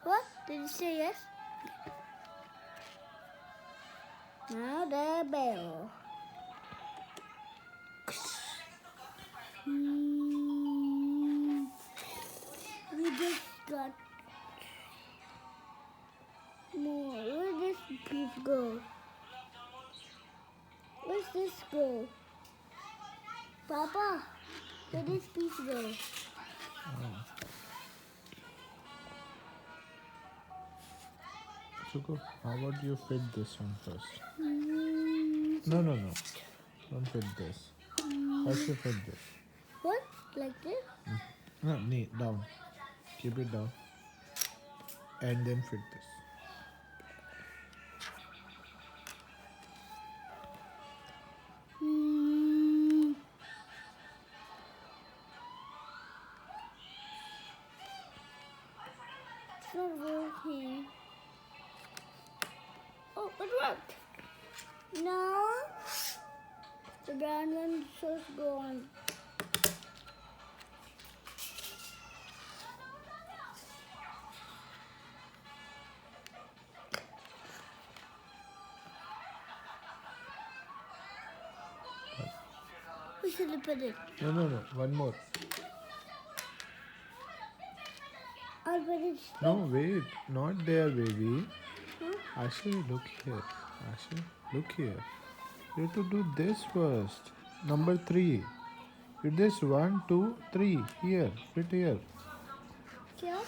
What? Did you say yes? Now the bell. We just got more. Where does this piece go? Where's this go? Papa, where does this piece go? Suko, how about you fit this one first? Mm, No. Don't fit this. First you fit this. What? Like this? No, knee down. Keep it down. And then fit this. Mm. It's not working. Oh, it worked. No. The brown one should go on. We should have put it. No. One more. I'll put it. No, wait. Not there, baby. Huh? Ashley, look here. Ashley, look here. You have to do this first. Number 3. Fit this 1, 2, 3. Here. Fit here. Yeah.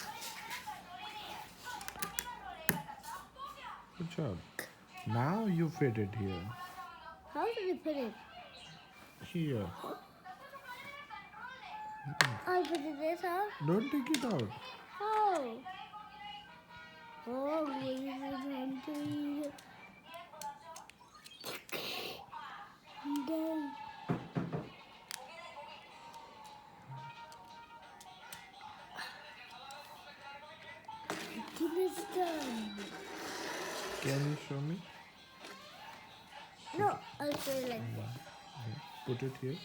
Good job. Now you fit it here. How did I put it? Here. I'll put it this out. Don't take it out. Oh. Oh, wait, one, three. And then. It's done. Can you show me? No, I'll show you like this. Put it here.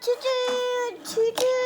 Choo-choo! Choo-choo!